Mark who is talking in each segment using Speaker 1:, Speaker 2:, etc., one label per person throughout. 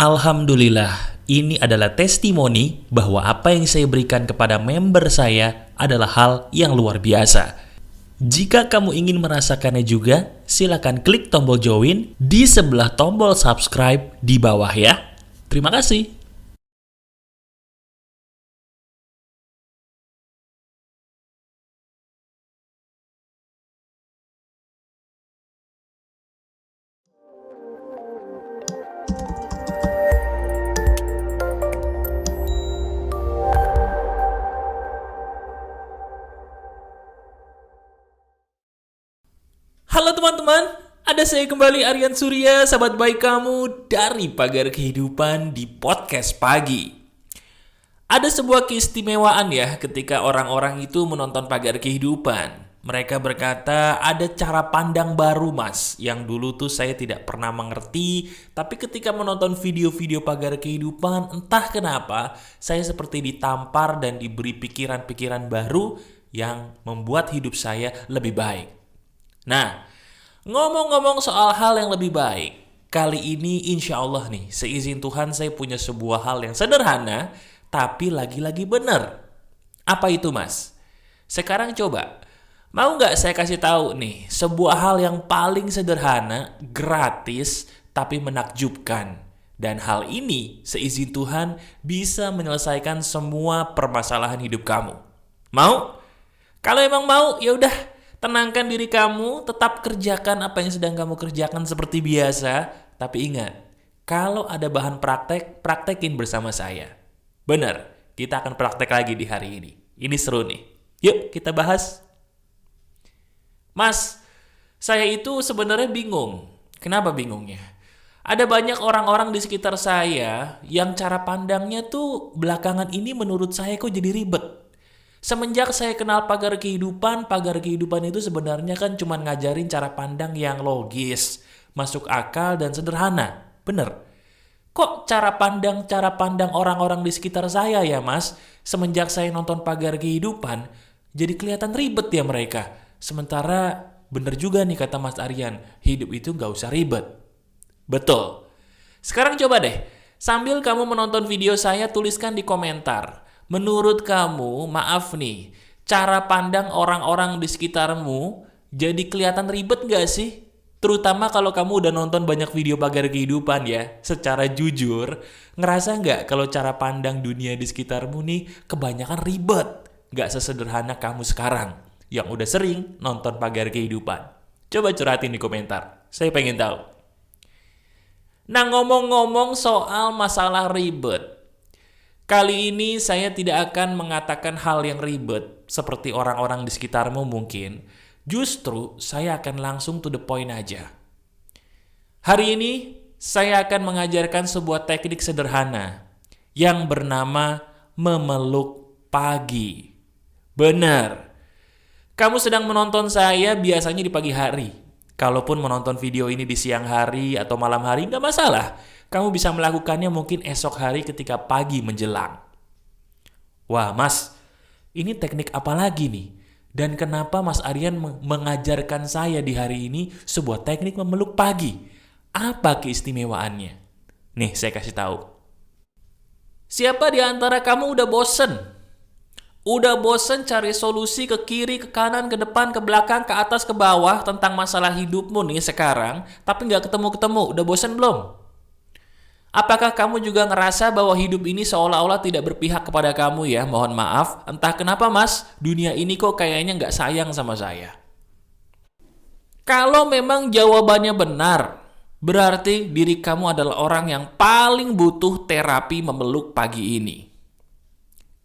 Speaker 1: Alhamdulillah, ini adalah testimoni bahwa apa yang saya berikan kepada member saya adalah hal yang luar biasa. Jika kamu ingin merasakannya juga, silakan klik tombol join di sebelah tombol subscribe di bawah ya. Terima kasih. Halo teman-teman, ada saya kembali Aryan Surya, sahabat baik kamu dari Pagar Kehidupan di podcast pagi. Ada sebuah keistimewaan ya ketika orang-orang itu menonton Pagar Kehidupan. Mereka berkata ada cara pandang baru mas, yang dulu tuh saya tidak pernah mengerti. Tapi ketika menonton video-video Pagar Kehidupan, entah kenapa saya seperti ditampar dan diberi pikiran-pikiran baru yang membuat hidup saya lebih baik. Nah, ngomong-ngomong soal hal yang lebih baik, kali ini insya Allah nih, seizin Tuhan saya punya sebuah hal yang sederhana, tapi lagi-lagi benar. Apa itu mas? Sekarang coba, mau nggak saya kasih tahu nih, sebuah hal yang paling sederhana, gratis, tapi menakjubkan. Dan hal ini, seizin Tuhan, bisa menyelesaikan semua permasalahan hidup kamu. Mau? Kalau emang mau, ya udah. Tenangkan diri kamu, tetap kerjakan apa yang sedang kamu kerjakan seperti biasa. Tapi ingat, kalau ada bahan praktek, praktekin bersama saya. Benar, kita akan praktek lagi di hari ini. Ini seru nih. Yuk kita bahas. Mas, saya itu sebenarnya bingung. Kenapa bingungnya? Ada banyak orang-orang di sekitar saya yang cara pandangnya tuh belakangan ini menurut saya kok jadi ribet. Semenjak saya kenal Pagar Kehidupan itu sebenarnya kan cuma ngajarin cara pandang yang logis, masuk akal dan sederhana. Bener. Kok cara pandang orang-orang di sekitar saya ya mas, semenjak saya nonton Pagar Kehidupan, jadi kelihatan ribet ya mereka. Sementara bener juga nih kata Mas Aryan, hidup itu gak usah ribet. Betul. Sekarang coba deh, sambil kamu menonton video saya tuliskan di komentar. Menurut kamu, maaf nih, cara pandang orang-orang di sekitarmu jadi kelihatan ribet gak sih? Terutama kalau kamu udah nonton banyak video Pagar Kehidupan ya. Secara jujur, ngerasa gak kalau cara pandang dunia di sekitarmu nih kebanyakan ribet? Gak sesederhana kamu sekarang yang udah sering nonton Pagar Kehidupan. Coba curhatin di komentar, saya pengen tahu. Nah ngomong-ngomong soal masalah ribet, kali ini saya tidak akan mengatakan hal yang ribet seperti orang-orang di sekitarmu mungkin. Justru saya akan langsung to the point aja. Hari ini saya akan mengajarkan sebuah teknik sederhana yang bernama memeluk pagi. Benar. Kamu sedang menonton saya biasanya di pagi hari. Kalaupun menonton video ini di siang hari atau malam hari nggak masalah. Kamu bisa melakukannya mungkin esok hari ketika pagi menjelang. Wah mas, ini teknik apa lagi nih? Dan kenapa Mas Aryan mengajarkan saya di hari ini sebuah teknik memeluk pagi? Apa keistimewaannya? Nih saya kasih tahu. Siapa di antara kamu udah bosen? Udah bosen cari solusi ke kiri, ke kanan, ke depan, ke belakang, ke atas, ke bawah tentang masalah hidupmu nih sekarang, tapi nggak ketemu-ketemu. Udah bosen belum? Apakah kamu juga ngerasa bahwa hidup ini seolah-olah tidak berpihak kepada kamu ya? Mohon maaf, entah kenapa mas, dunia ini kok kayaknya nggak sayang sama saya. Kalau memang jawabannya benar, berarti diri kamu adalah orang yang paling butuh terapi memeluk pagi ini.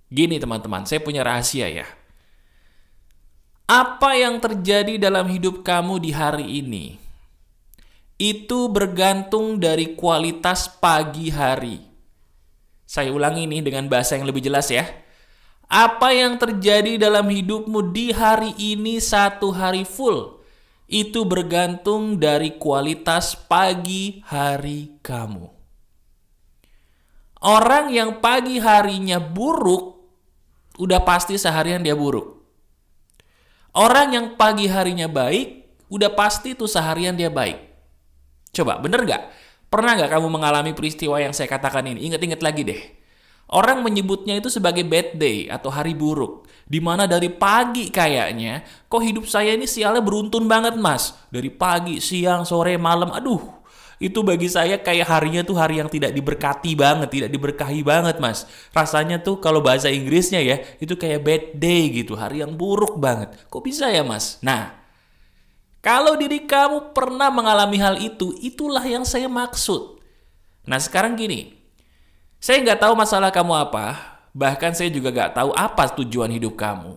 Speaker 1: Gini teman-teman, saya punya rahasia ya. Apa yang terjadi dalam hidup kamu di hari ini itu bergantung dari kualitas pagi hari. Saya ulangi nih dengan bahasa yang lebih jelas ya. Apa yang terjadi dalam hidupmu di hari ini satu hari full, itu bergantung dari kualitas pagi hari kamu. Orang yang pagi harinya buruk, udah pasti seharian dia buruk. Orang yang pagi harinya baik, udah pasti tuh seharian dia baik. Coba, bener nggak? Pernah nggak kamu mengalami peristiwa yang saya katakan ini? Ingat-ingat lagi deh. Orang menyebutnya itu sebagai bad day atau hari buruk. Dimana dari pagi kayaknya, kok hidup saya ini sialnya beruntun banget mas. Dari pagi, siang, sore, malam, aduh. Itu bagi saya kayak harinya tuh hari yang tidak diberkati banget, tidak diberkahi banget mas. Rasanya tuh kalau bahasa Inggrisnya ya, itu kayak bad day gitu, hari yang buruk banget. Kok bisa ya mas? Nah, kalau diri kamu pernah mengalami hal itu, itulah yang saya maksud. Nah sekarang gini, saya nggak tahu masalah kamu apa, bahkan saya juga nggak tahu apa tujuan hidup kamu.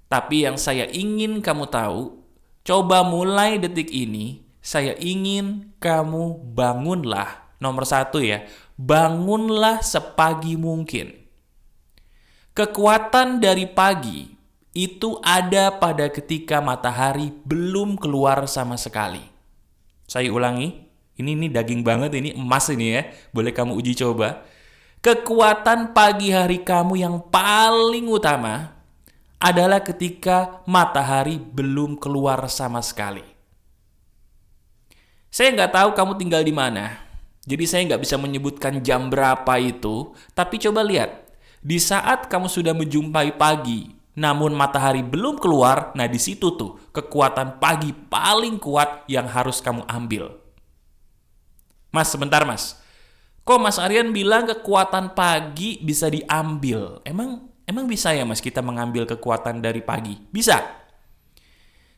Speaker 1: Tapi yang saya ingin kamu tahu, coba mulai detik ini, saya ingin kamu bangunlah. Nomor satu ya, bangunlah sepagi mungkin. Kekuatan dari pagi itu ada pada ketika matahari belum keluar sama sekali. Saya ulangi, ini daging banget, ini emas ini ya, boleh kamu uji coba. Kekuatan pagi hari kamu yang paling utama adalah ketika matahari belum keluar sama sekali. Saya nggak tahu kamu tinggal di mana, jadi saya nggak bisa menyebutkan jam berapa itu, tapi coba lihat. Di saat kamu sudah menjumpai pagi, namun matahari belum keluar, nah di situ tuh kekuatan pagi paling kuat yang harus kamu ambil. Mas, sebentar mas. Kok Mas Aryan bilang kekuatan pagi bisa diambil? Emang bisa ya mas kita mengambil kekuatan dari pagi? Bisa.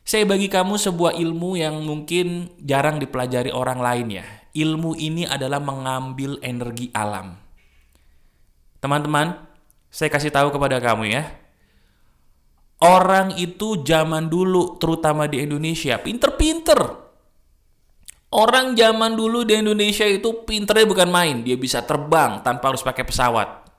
Speaker 1: Saya bagi kamu sebuah ilmu yang mungkin jarang dipelajari orang lain ya. Ilmu ini adalah mengambil energi alam. Teman-teman, saya kasih tahu kepada kamu ya. Orang itu zaman dulu, terutama di Indonesia, pinter-pinter. Orang zaman dulu di Indonesia itu pinternya bukan main. Dia bisa terbang tanpa harus pakai pesawat.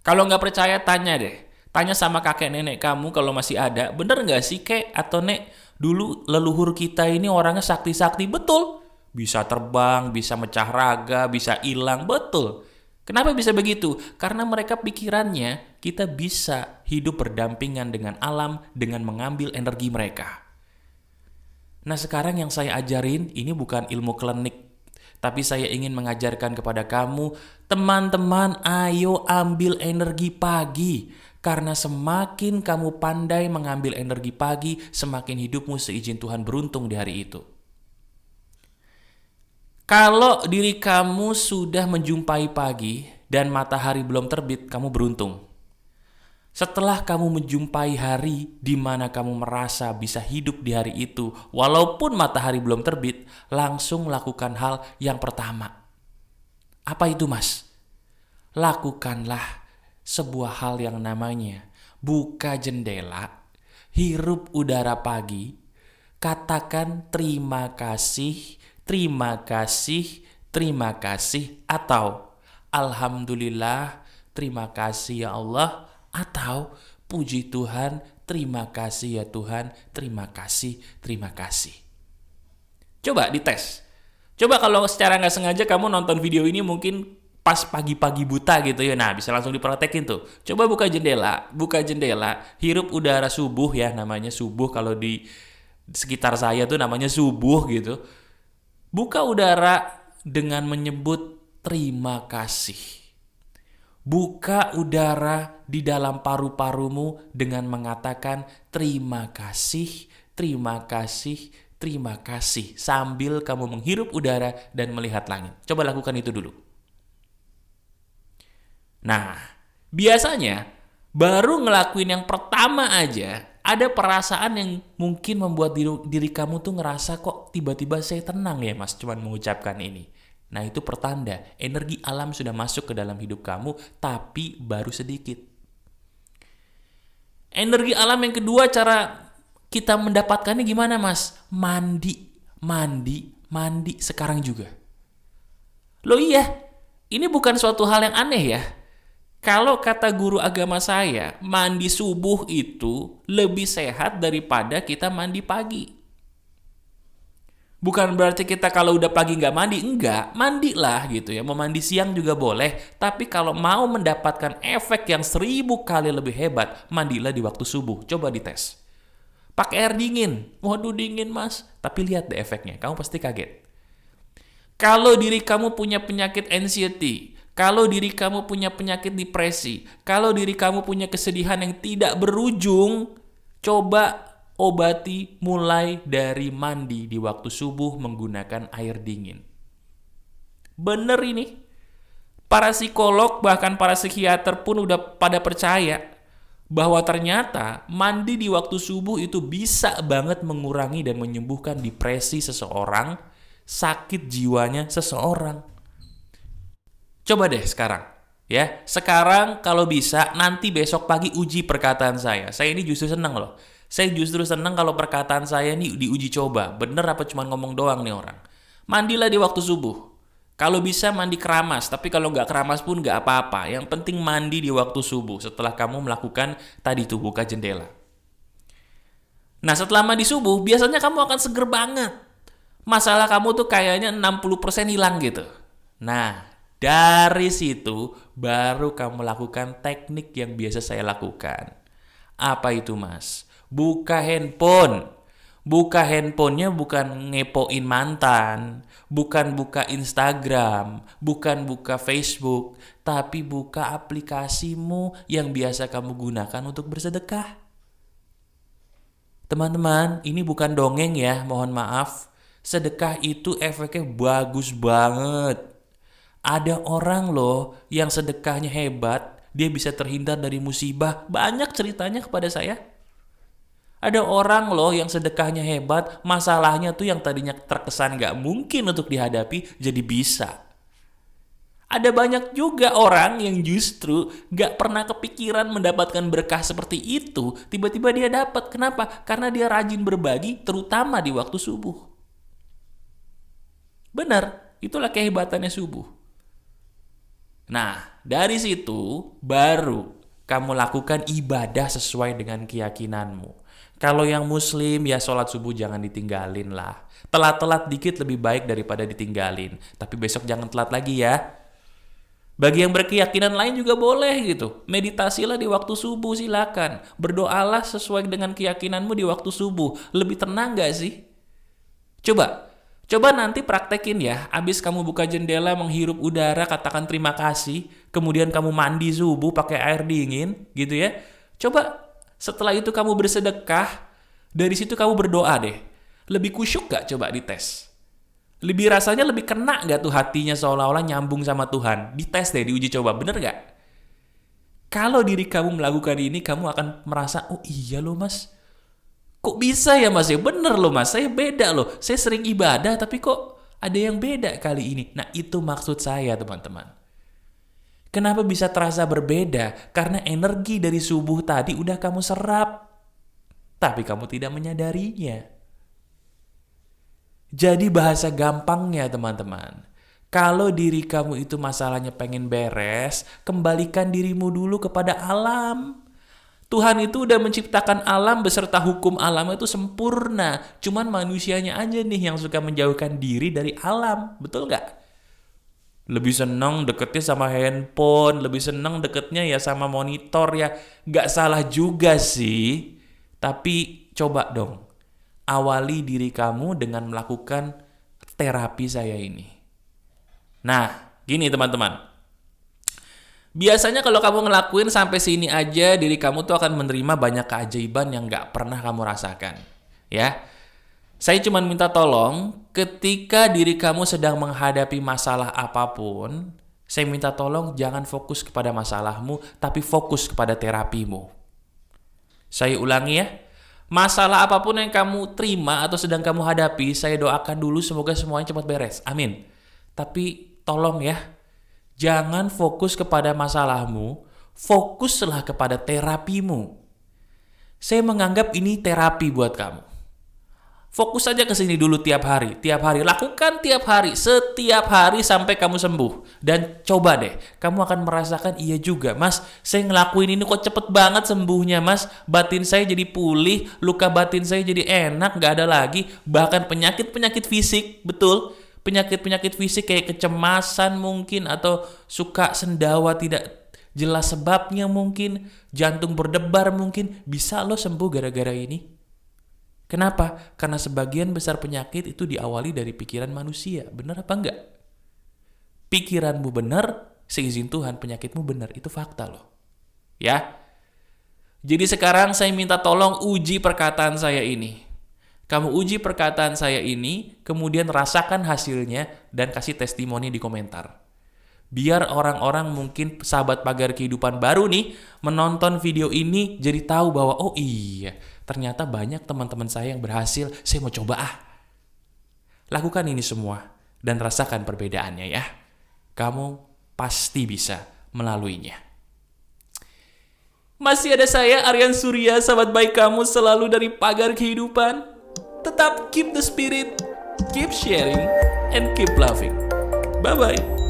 Speaker 1: Kalau nggak percaya, tanya deh. Tanya sama kakek nenek kamu kalau masih ada. Bener nggak sih kek atau nek, dulu leluhur kita ini orangnya sakti-sakti? Betul. Bisa terbang, bisa mecah raga, bisa hilang. Betul. Kenapa bisa begitu? Karena mereka pikirannya kita bisa hidup berdampingan dengan alam dengan mengambil energi mereka. Nah sekarang yang saya ajarin ini bukan ilmu klinik, tapi saya ingin mengajarkan kepada kamu, teman-teman ayo ambil energi pagi. Karena semakin kamu pandai mengambil energi pagi, semakin hidupmu seizin Tuhan beruntung di hari itu. Kalau diri kamu sudah menjumpai pagi dan matahari belum terbit, kamu beruntung. Setelah kamu menjumpai hari di mana kamu merasa bisa hidup di hari itu, walaupun matahari belum terbit, langsung lakukan hal yang pertama. Apa itu mas? Lakukanlah sebuah hal yang namanya buka jendela, hirup udara pagi, katakan terima kasih, terima kasih, terima kasih, atau alhamdulillah, terima kasih ya Allah, atau puji Tuhan, terima kasih ya Tuhan, terima kasih, terima kasih. Coba dites. Coba kalau secara nggak sengaja kamu nonton video ini mungkin pas pagi-pagi buta gitu ya. Nah bisa langsung dipraktekin tuh. Coba buka jendela, hirup udara subuh ya, namanya subuh kalau di sekitar saya tuh namanya subuh gitu. Buka udara dengan menyebut terima kasih. Buka udara di dalam paru-parumu dengan mengatakan terima kasih, terima kasih, terima kasih. Sambil kamu menghirup udara dan melihat langit. Coba lakukan itu dulu. Nah, biasanya baru ngelakuin yang pertama aja, ada perasaan yang mungkin membuat diri kamu tuh ngerasa kok tiba-tiba saya tenang ya mas, cuman mengucapkan ini. Nah itu pertanda energi alam sudah masuk ke dalam hidup kamu, tapi baru sedikit. Energi alam yang kedua, cara kita mendapatkannya gimana mas? Mandi sekarang juga. Loh iya, ini bukan suatu hal yang aneh ya. Kalau kata guru agama saya, mandi subuh itu lebih sehat daripada kita mandi pagi. Bukan berarti kita kalau udah pagi nggak mandi, enggak, mandilah gitu ya. Mau mandi siang juga boleh, tapi kalau mau mendapatkan efek yang 1000 kali lebih hebat, mandilah di waktu subuh. Coba dites. Pakai air dingin, waduh dingin mas, tapi lihat deh efeknya, kamu pasti kaget. Kalau diri kamu punya penyakit anxiety, kalau diri kamu punya penyakit depresi, kalau diri kamu punya kesedihan yang tidak berujung, coba obati mulai dari mandi di waktu subuh menggunakan air dingin. Bener ini. Para psikolog bahkan para psikiater pun udah pada percaya bahwa ternyata mandi di waktu subuh itu bisa banget mengurangi dan menyembuhkan depresi seseorang, sakit jiwanya seseorang. Coba deh sekarang, ya. Sekarang kalau bisa nanti besok pagi uji perkataan saya. Saya ini justru senang loh. Saya justru senang kalau perkataan saya ini diuji coba. Bener apa cuma ngomong doang nih orang. Mandilah di waktu subuh. Kalau bisa mandi keramas, tapi kalau nggak keramas pun nggak apa-apa. Yang penting mandi di waktu subuh setelah kamu melakukan tadi tuh buka jendela. Nah setelah mandi subuh, biasanya kamu akan seger banget. Masalah kamu tuh kayaknya 60% hilang gitu. Nah dari situ baru kamu lakukan teknik yang biasa saya lakukan. Apa itu mas? Buka handphone. Buka handphonenya bukan ngepoin mantan, bukan buka Instagram, bukan buka Facebook, tapi buka aplikasimu yang biasa kamu gunakan untuk bersedekah. Teman-teman, ini bukan dongeng ya, mohon maaf. Sedekah itu efeknya bagus banget. Ada orang loh yang sedekahnya hebat, dia bisa terhindar dari musibah. Banyak ceritanya kepada saya. Ada orang loh yang sedekahnya hebat, masalahnya tuh yang tadinya terkesan gak mungkin untuk dihadapi, jadi bisa. Ada banyak juga orang yang justru gak pernah kepikiran mendapatkan berkah seperti itu, tiba-tiba dia dapat. Kenapa? Karena dia rajin berbagi, terutama di waktu subuh. Benar, itulah kehebatannya subuh. Nah, dari situ baru kamu lakukan ibadah sesuai dengan keyakinanmu. Kalau yang muslim ya sholat subuh jangan ditinggalin lah. Telat-telat dikit lebih baik daripada ditinggalin. Tapi besok jangan telat lagi ya. Bagi yang berkeyakinan lain juga boleh gitu. Meditasilah di waktu subuh silakan. Berdoalah sesuai dengan keyakinanmu di waktu subuh. Lebih tenang gak sih? Coba nanti praktekin ya. Abis kamu buka jendela menghirup udara katakan terima kasih. Kemudian kamu mandi subuh pakai air dingin gitu ya. Coba setelah itu kamu bersedekah, dari situ kamu berdoa deh. Lebih kusyuk gak coba dites? Lebih rasanya lebih kena gak tuh hatinya seolah-olah nyambung sama Tuhan? Dites deh, diuji coba, bener gak? Kalau diri kamu melakukan ini, kamu akan merasa, oh iya loh mas. Kok bisa ya mas? Ya bener loh mas, saya beda loh. Saya sering ibadah tapi kok ada yang beda kali ini. Nah itu maksud saya teman-teman. Kenapa bisa terasa berbeda? Karena energi dari subuh tadi udah kamu serap. Tapi kamu tidak menyadarinya. Jadi bahasa gampangnya teman-teman. Kalau diri kamu itu masalahnya pengen beres, kembalikan dirimu dulu kepada alam. Tuhan itu udah menciptakan alam beserta hukum alam itu sempurna. Cuman manusianya aja nih yang suka menjauhkan diri dari alam. Betul gak? Lebih seneng deketnya sama handphone, lebih seneng deketnya ya sama monitor ya. Gak salah juga sih. Tapi coba dong, awali diri kamu dengan melakukan terapi saya ini. Nah, gini teman-teman. Biasanya kalau kamu ngelakuin sampai sini aja, diri kamu tuh akan menerima banyak keajaiban yang gak pernah kamu rasakan. Ya. Saya cuma minta tolong ketika diri kamu sedang menghadapi masalah apapun, saya minta tolong jangan fokus kepada masalahmu, tapi fokus kepada terapimu. Saya ulangi ya, masalah apapun yang kamu terima atau sedang kamu hadapi, saya doakan dulu semoga semuanya cepat beres. Amin. Tapi tolong ya, jangan fokus kepada masalahmu, fokuslah kepada terapimu. Saya menganggap ini terapi buat kamu. Fokus aja ke sini dulu tiap hari. Lakukan tiap hari, setiap hari sampai kamu sembuh. Dan coba deh, kamu akan merasakan iya juga, mas, saya ngelakuin ini kok cepet banget sembuhnya, mas. Batin saya jadi pulih, luka batin saya jadi enak, gak ada lagi. Bahkan penyakit-penyakit fisik, betul. Penyakit-penyakit fisik kayak kecemasan mungkin, atau suka sendawa tidak jelas sebabnya mungkin, jantung berdebar mungkin, bisa lo sembuh gara-gara ini. Kenapa? Karena sebagian besar penyakit itu diawali dari pikiran manusia. Benar apa enggak? Pikiranmu benar, seizin Tuhan penyakitmu benar. Itu fakta loh. Ya. Jadi sekarang saya minta tolong uji perkataan saya ini. Kamu uji perkataan saya ini, kemudian rasakan hasilnya dan kasih testimoni di komentar. Biar orang-orang mungkin sahabat pagar kehidupan baru nih menonton video ini jadi tahu bahwa oh iya, ternyata banyak teman-teman saya yang berhasil, saya mau coba ah. Lakukan ini semua dan rasakan perbedaannya ya. Kamu pasti bisa melaluinya. Masih ada saya, Aryan Surya, sahabat baik kamu selalu dari pagar kehidupan. Tetap keep the spirit, keep sharing, and keep loving. Bye-bye.